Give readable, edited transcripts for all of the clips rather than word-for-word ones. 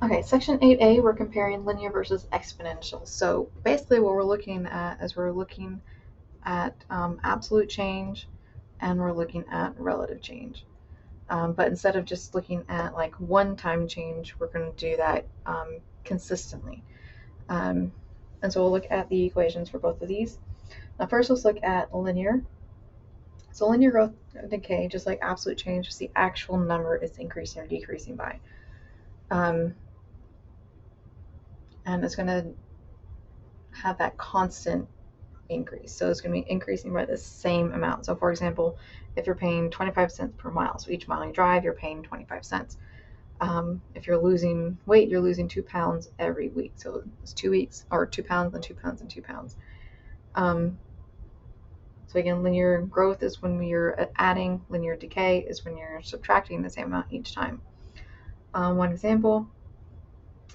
Okay, section 8a, we're comparing linear versus exponential. So basically what we're looking at is we're looking at absolute change and we're looking at relative change. But instead of just looking at like one-time change, we're going to do that consistently. And so we'll look at the equations for both of these. Now first let's look at linear. So linear growth and decay, just like absolute change, just the actual number is increasing or decreasing by. And it's going to have that constant increase. So it's going to be increasing by the same amount. So for example, if you're paying 25 cents per mile, so each mile you drive, you're paying 25 cents. If you're losing weight, you're losing 2 pounds every week. So it's 2 weeks, or 2 pounds and 2 pounds and 2 pounds. So again, linear growth is when you're adding, linear decay is when you're subtracting the same amount each time. One example,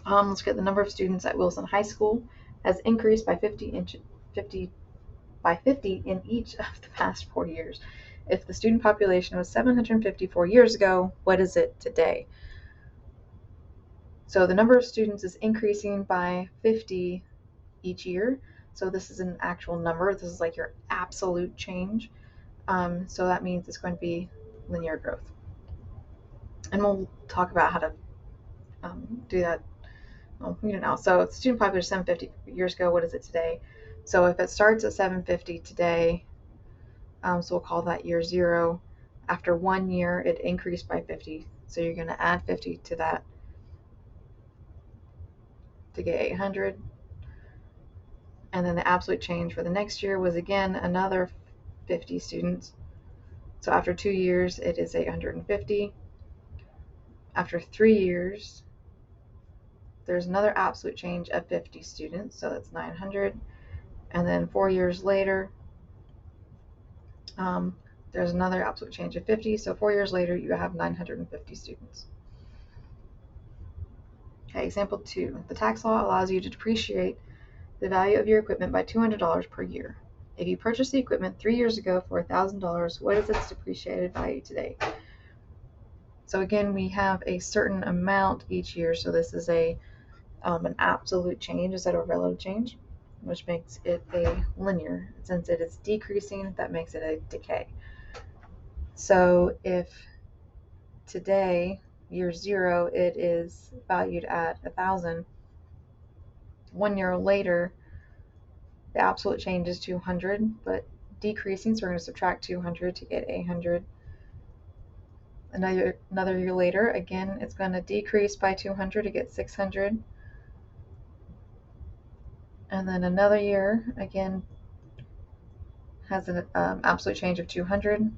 let's get the number of students at Wilson High School has increased by 50 in each of the past 4 years. If the student population was 754 years ago, what is it today? So the number of students is increasing by 50 each year. So this is an actual number. This is like your absolute change. So that means it's going to be linear growth. And we'll talk about how to do that. So the student population 750 years ago, what is it today? So if it starts at 750 today, so we'll call that year 0. After 1 year, it increased by 50. So you're going to add 50 to that to get 800. And then the absolute change for the next year was again another 50 students. So after 2 years, it is 850. After 3 years, there's another absolute change of 50 students, so that's 900. And then 4 years later, there's another absolute change of 50. So 4 years later, you have 950 students. Okay, example 2. The tax law allows you to depreciate the value of your equipment by $200 per year. If you purchased the equipment 3 years ago for $1,000, what is its depreciated value today? So again, we have a certain amount each year, so this is an absolute change instead of a relative change, which makes it a linear. Since it is decreasing, that makes it a decay. So if today, year 0, it is valued at 1,000, 1 year later, the absolute change is 200, but decreasing, so we're going to subtract 200 to get 800. Another year later, again, it's going to decrease by 200 to get 600. And then another year, again, has an absolute change of 200.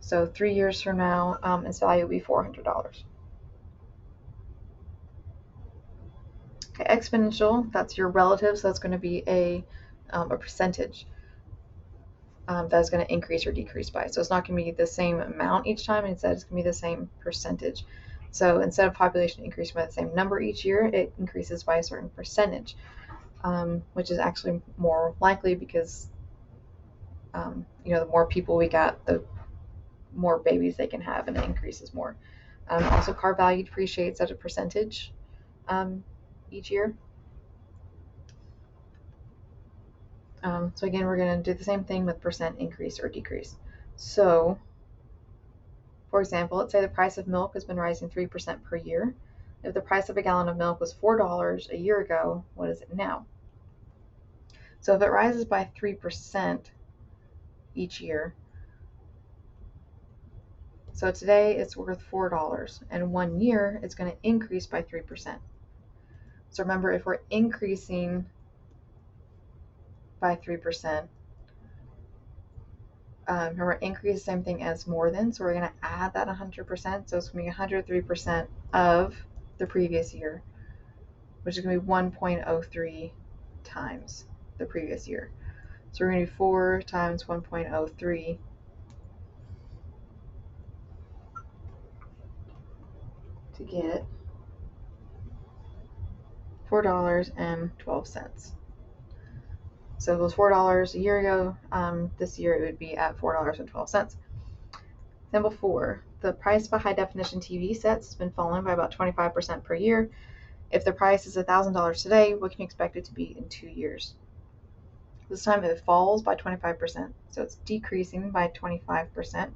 So 3 years from now, its value will be $400. Okay, exponential, that's your relative, so that's going to be a percentage that's going to increase or decrease by. So it's not going to be the same amount each time, instead it's going to be the same percentage. So instead of population increasing by the same number each year, it increases by a certain percentage, which is actually more likely because the more people we got, the more babies they can have, and it increases more. Also, car value depreciates at a percentage each year. So again, we're going to do the same thing with percent increase or decrease. So, for example, let's say the price of milk has been rising 3% per year. If the price of a gallon of milk was $4 a year ago, what is it now? So if it rises by 3% each year, so today it's worth $4, and 1 year it's going to increase by 3%. So remember, if we're increasing by 3%, remember, increase the same thing as more than, so we're going to add that 100%, so it's going to be 103% of the previous year, which is going to be 1.03 times the previous year. So we're going to do 4 times 1.03 to get $4.12. So it was $4 a year ago. This year it would be at $4.12. Example 4. the price of a high-definition TV set has been falling by about 25% per year. If the price is $1,000 today, what can you expect it to be in 2 years? This time it falls by 25%, so it's decreasing by 25%.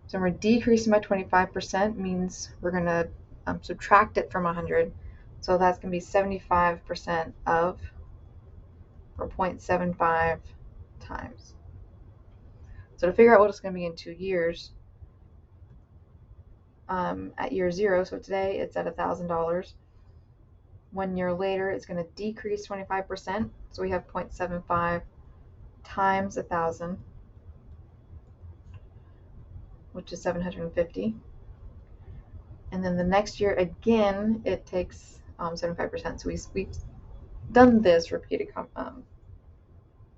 So when we're decreasing by 25% means we're going to subtract it from 100. So that's going to be 75% of, or 0.75 times. So to figure out what it's going to be in 2 years, at year 0, so today it's at $1,000. 1 year later, it's going to decrease 25%. So we have 0.75 times 1,000, which is 750. And then the next year, again, it takes 75%. So we've done this repeated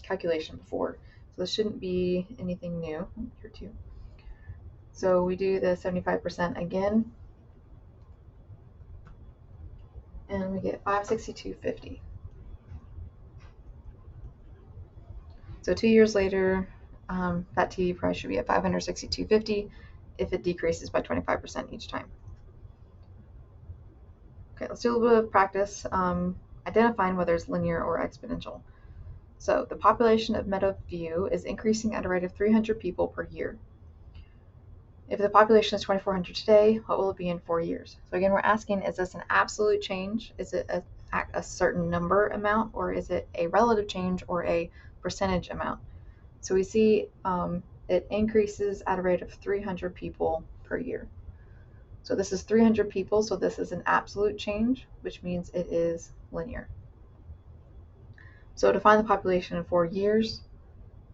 calculation before. So this shouldn't be anything new. Here too. So we do the 75% again, and we get 562.50. So 2 years later, that TV price should be at 562.50 if it decreases by 25% each time. Okay, let's do a little bit of practice identifying whether it's linear or exponential. So the population of Meadowview is increasing at a rate of 300 people per year. If the population is 2,400 today, what will it be in 4 years? So again, we're asking, is this an absolute change? Is it a certain number amount, or is it a relative change or a percentage amount? So we see it increases at a rate of 300 people per year. So this is 300 people, so this is an absolute change, which means it is linear. So to find the population in 4 years,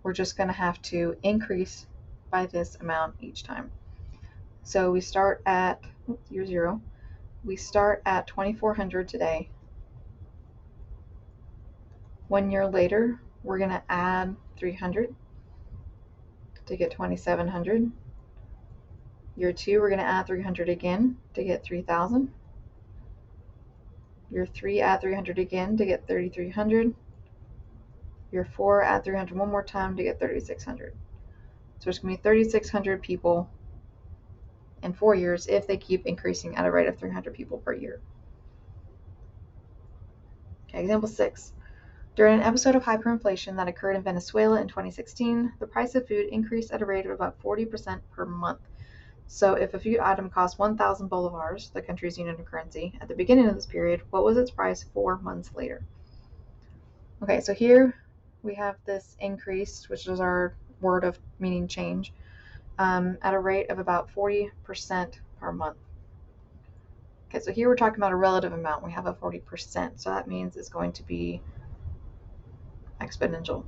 we're just going to have to increase by this amount each time. So we start at year 0. We start at 2,400 today. 1 year later, we're going to add 300 to get 2,700. Year 2, we're going to add 300 again to get 3,000. Year 3, add 300 again to get 3,300. Year 4, add 300 one more time to get 3,600. So it's going to be 3,600 people in 4 years if they keep increasing at a rate of 300 people per year. Okay, example 6. During an episode of hyperinflation that occurred in Venezuela in 2016, the price of food increased at a rate of about 40% per month. So if a food item cost 1,000 bolivars, the country's unit of currency, at the beginning of this period, what was its price 4 months later? Okay, so here we have this increase, which is our word of meaning change, at a rate of about 40% per month. Okay, so here we're talking about a relative amount. We have a 40%, so that means it's going to be exponential.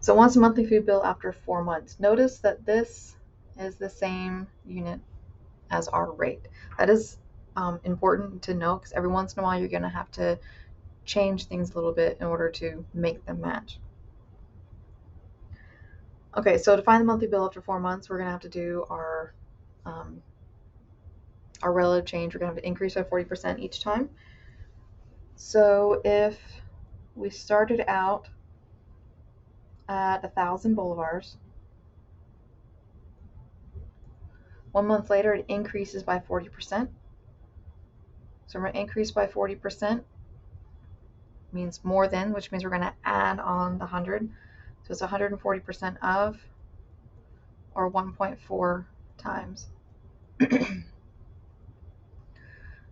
So what's a monthly food bill after 4 months? Notice that this is the same unit as our rate. That is important to know, because every once in a while you're going to have to change things a little bit in order to make them match. Okay, so to find the monthly bill after 4 months, we're going to have to do our relative change. We're going to have to increase by 40% each time. So if we started out at 1,000 bolivars, 1 month later it increases by 40%. So we're going to increase by 40%, means more than, which means we're going to add on the 100. So it's 140% of, or 1.4 times.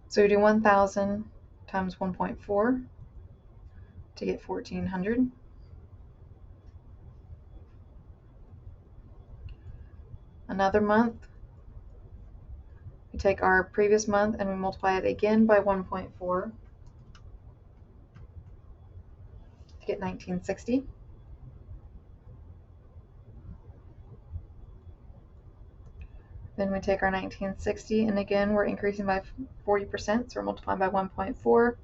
So we do 1,000 times 1.4 to get 1,400. Another month, we take our previous month and we multiply it again by 1.4 to get 1960. Then we take our 1960, and again we're increasing by 40%, so we're multiplying by 1.4,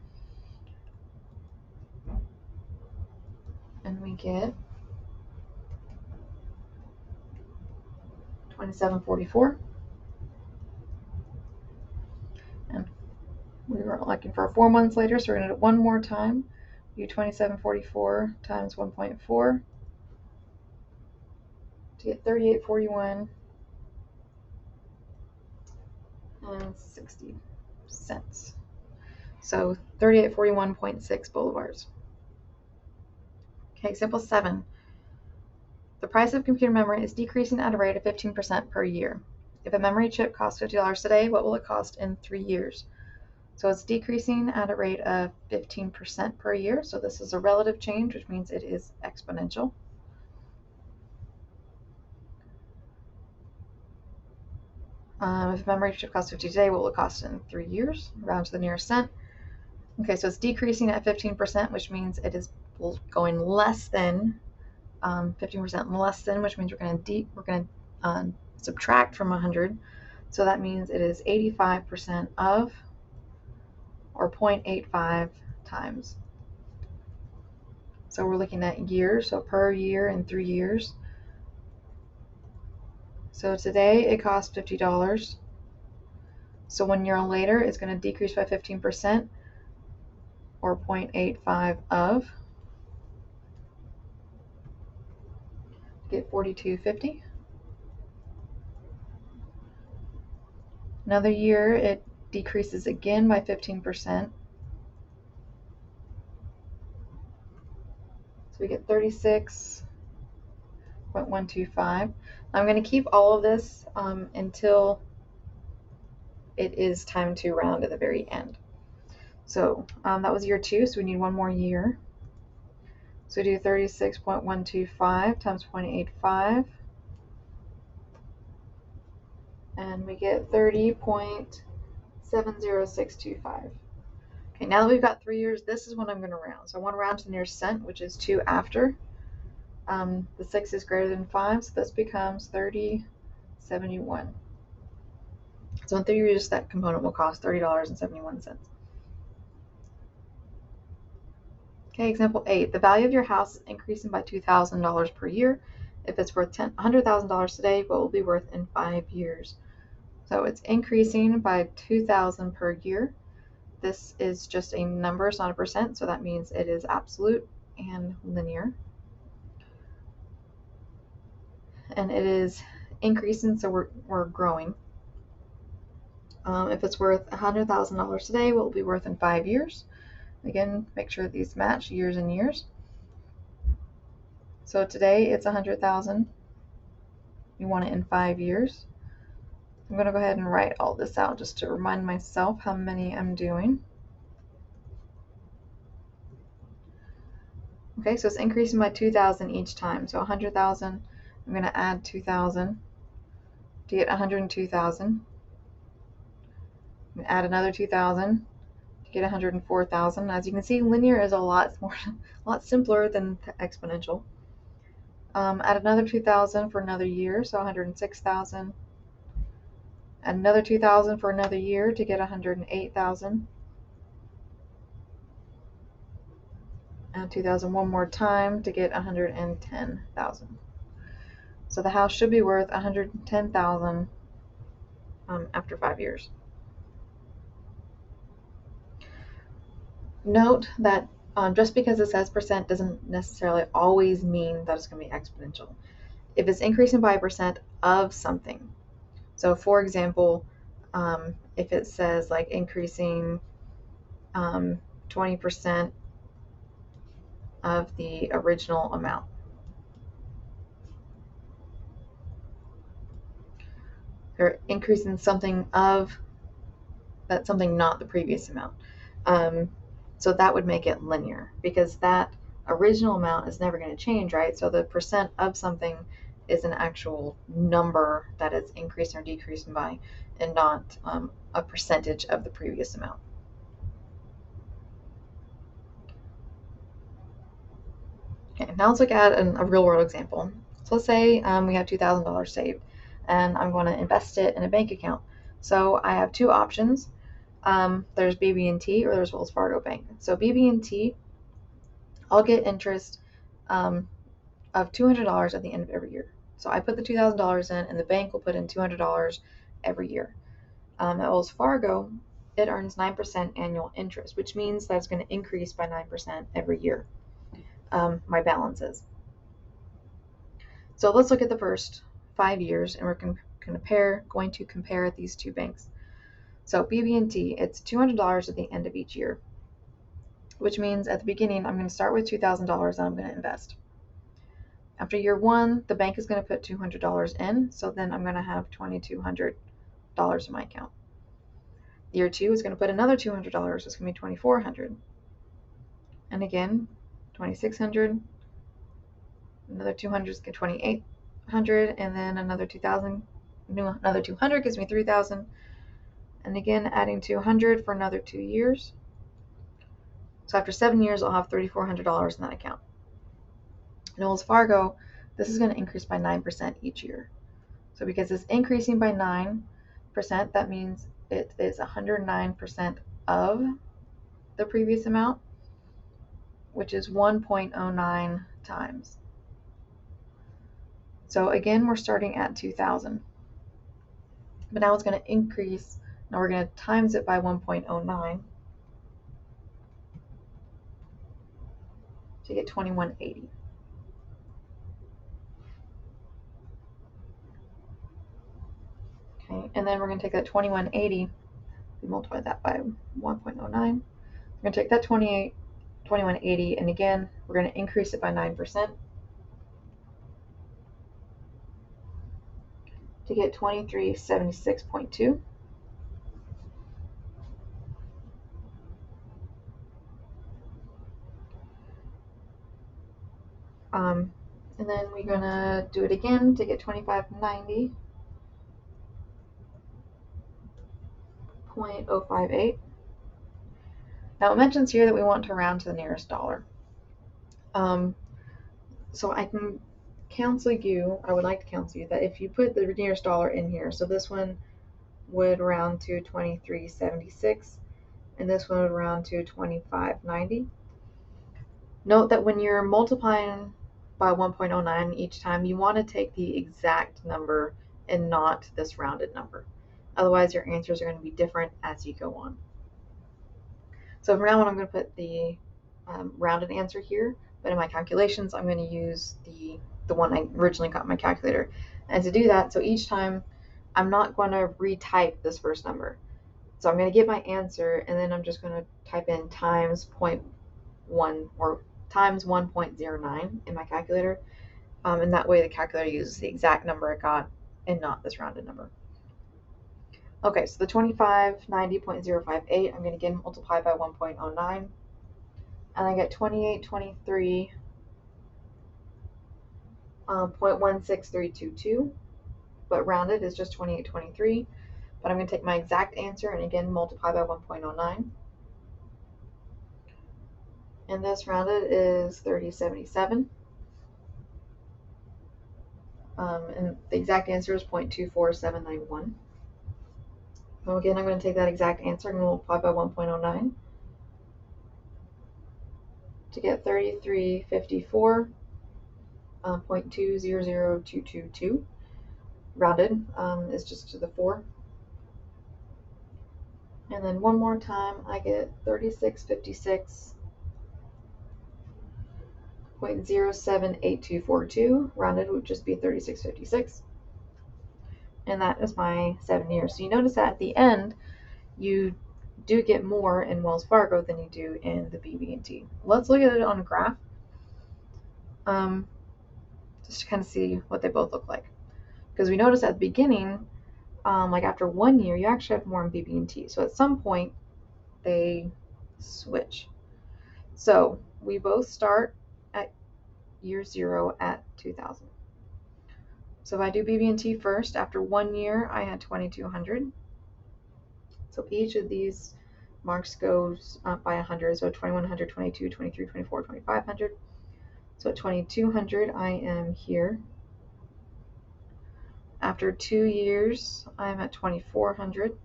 and we get 2744. And we were looking for 4 months later, so we're going to do it one more time. Do 2744 times 1.4 to get $38.41 and 60 cents. So 3841.6 bolivars. Okay, example 7. The price of computer memory is decreasing at a rate of 15% per year. If a memory chip costs $50 today, what will it cost in 3 years? So it's decreasing at a rate of 15% per year. So this is a relative change, which means it is exponential. If a memory chip costs $50 today, what will it cost in 3 years? Round to the nearest cent. Okay, so it's decreasing at 15%, which means it is going less than 15% less than, which means we're going to subtract from 100. So that means it is 85% of, or 0.85 times. So we're looking at years, so per year in 3 years. So today it costs $50. So 1 year later, it's going to decrease by 15%, or 0.85 of, get $42.50. Another year, it decreases again by 15%. So we get 36.125. I'm going to keep all of this until it is time to round at the very end. So that was year 2, so we need 1 more year. So we do 36.125 times 0.85, and we get 30.70625. Okay, now that we've got 3 years, this is when I'm going to round. So I want to round to the nearest cent, which is 2 after. The 6 is greater than 5, so this becomes 30.71. So in 3 years, that component will cost $30.71. Okay, example 8. The value of your house is increasing by $2,000 per year. If it's worth $100,000 today, what will it be worth in 5 years? So it's increasing by $2,000 per year. This is just a number, it's not a percent, so that means it is absolute and linear. And it is increasing, so we're growing. If it's worth $100,000 today, what will it be worth in 5 years? Again, make sure these match years and years. So today it's $100,000. You want it in 5 years. I'm going to go ahead and write all this out just to remind myself how many I'm doing. Okay, so it's increasing by 2,000 each time. So 100,000, I'm going to add 2,000 to get 102,000. Add another 2,000 to get 104,000. As you can see, linear is a lot simpler than exponential. Add another 2,000 for another year, so 106,000. Add another 2,000 for another year to get 108,000. Add 2,000 one more time to get 110,000. So the house should be worth 110,000 after 5 years. Note that just because it says percent doesn't necessarily always mean that it's going to be exponential. If it's increasing by a percent of something, so for example, if it says like increasing 20% of the original amount, or increasing something of that something not the previous amount. So that would make it linear because that original amount is never going to change, right? So the percent of something is an actual number that it's increasing or decreasing by, and not a percentage of the previous amount. Okay, now let's look at a real world example. So let's say we have $2,000 saved, and I'm going to invest it in a bank account. So I have 2 options. There's BB&T or there's Wells Fargo Bank. So BB&T, I'll get interest of $200 at the end of every year. So I put the $2,000 in, and the bank will put in $200 every year. At Wells Fargo, it earns 9% annual interest, which means that it's going to increase by 9% every year. My balance is. So let's look at the first 5 years, and we're going to compare these two banks. So BB&T, it's $200 at the end of each year, which means at the beginning I'm going to start with $2,000 and I'm going to invest. After year 1, the bank is going to put $200 in, so then I'm going to have $2,200 in my account. Year 2 is going to put another $200, it's going to be $2,400. And again, $2,600, another $200 is going to be $2,800, and then another $200 gives me $3,000. And again, adding $200 for another 2 years. So after 7 years, I'll have $3,400 in that account. In Wells Fargo, this is going to increase by 9% each year. So because it's increasing by 9%, that means it is 109% of the previous amount, which is 1.09 times. So again, we're starting at 2,000. But now it's going to increase. Now we're going to times it by 1.09 to get 2,180. Okay, and then we're going to take that 2,180, we multiply that by 1.09. We're going to take that 2,180, and again, we're going to increase it by 9% to get 2,376.2. And then we're going to do it again to get 2,590.058. Now it mentions here that we want to round to the nearest dollar. So I can counsel you, I would like to counsel you that if you put the nearest dollar in here, so this one would round to 2,376, and this one would round to 2,590. Note that when you're multiplying by 1.09 each time, you want to take the exact number and not this rounded number. Otherwise, your answers are going to be different as you go on. So from now on, I'm going to put the rounded answer here, but in my calculations, I'm going to use the one I originally got in my calculator. And to do that, so each time, I'm not going to retype this first number. So I'm going to get my answer, and then I'm just going to type in times 0.1 or times 1.09 in my calculator. And that way the calculator uses the exact number I got and not this rounded number. Okay, so the 2,590.058, I'm going to again multiply by 1.09, and I get 2,823.16322, but rounded is just 2,823. But I'm going to take my exact answer and again multiply by 1.09. And this rounded is 3077. And the exact answer is 0.24791. So again, I'm going to take that exact answer and multiply by 1.09 to get 3354.200222. Rounded is just to the 4. And then one more time, I get 3656.078242. Rounded would just be 3656. And that is my 7 years. So you notice that at the end, you do get more in Wells Fargo than you do in the BB&T. Let's look at it on a graph, just to kind of see what they both look like. Because we notice at the beginning, like after 1 year, you actually have more in BB&T. So at some point, they switch. So we both start at year 0 at 2,000. So if I do BB&T first, after 1 year, I had 2,200. So each of these marks goes up by 100. So 2,100, 22, 23, 24, 2,500. So at 2,200, I am here. After 2 years, I'm at 2,400.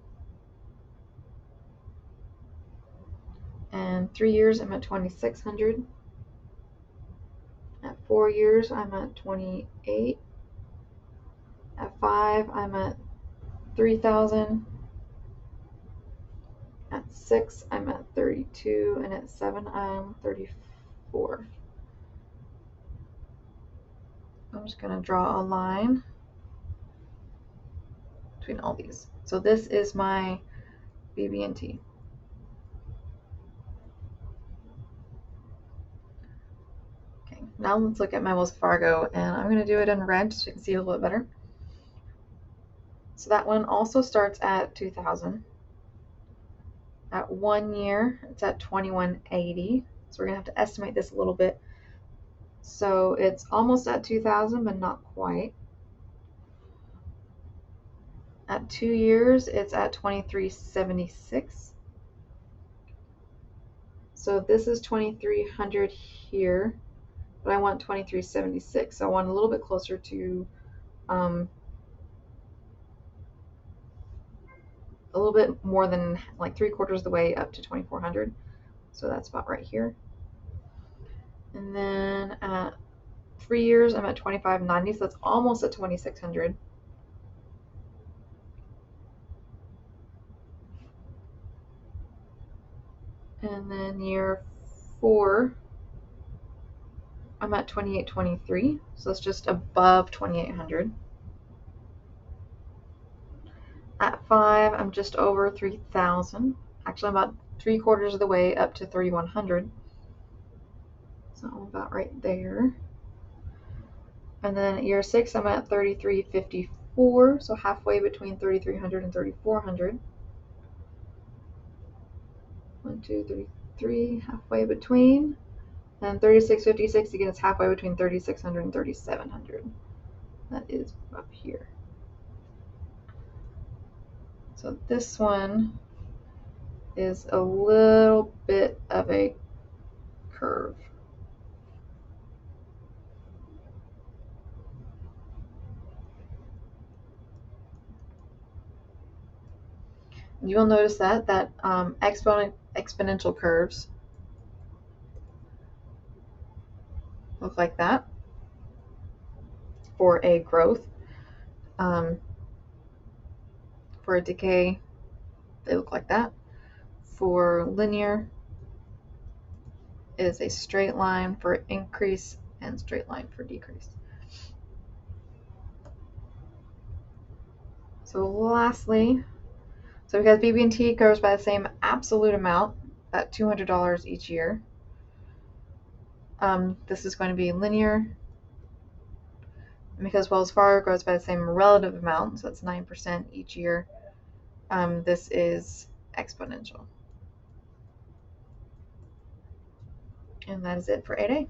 And 3 years, I'm at 2,600. At 4 years, I'm at 28. At 5, I'm at 3,000. At 6, I'm at 32. And at 7, I'm 34. I'm just going to draw a line between all these. So this is my BB&T. Okay, now let's look at my Wells Fargo, and I'm going to do it in red so you can see a little bit better. So that one also starts at 2000. At 1 year, it's at 2180. So we're going to have to estimate this a little bit. So it's almost at 2000, but not quite. At 2 years, it's at 2376. So this is 2300 here, but I want 2376. So I want a little bit closer to a little bit more than like 3/4 of the way up to 2400. So that's about right here. And then at 3 years, I'm at 2590, so that's almost at 2600. And then year 4, I'm at 2823, so it's just above 2800. At 5, I'm just over 3000. Actually, I'm about 3/4 of the way up to 3100. So I'm about right there. And then at year 6, I'm at 3354, so halfway between 3300 and 3400. 1, 2, 3, 3, halfway between. And 3656, again, it's halfway between 3600 and 3700. That is up here. So this one is a little bit of a curve. You will notice that exponential curves look like that for a growth. For a decay, they look like that. For linear, it is a straight line for increase and straight line for decrease. So lastly, so because BB&T grows by the same absolute amount, at $200 each year, this is going to be linear. And because Wells Fargo grows by the same relative amount, so that's 9% each year, this is exponential. And that is it for 8A.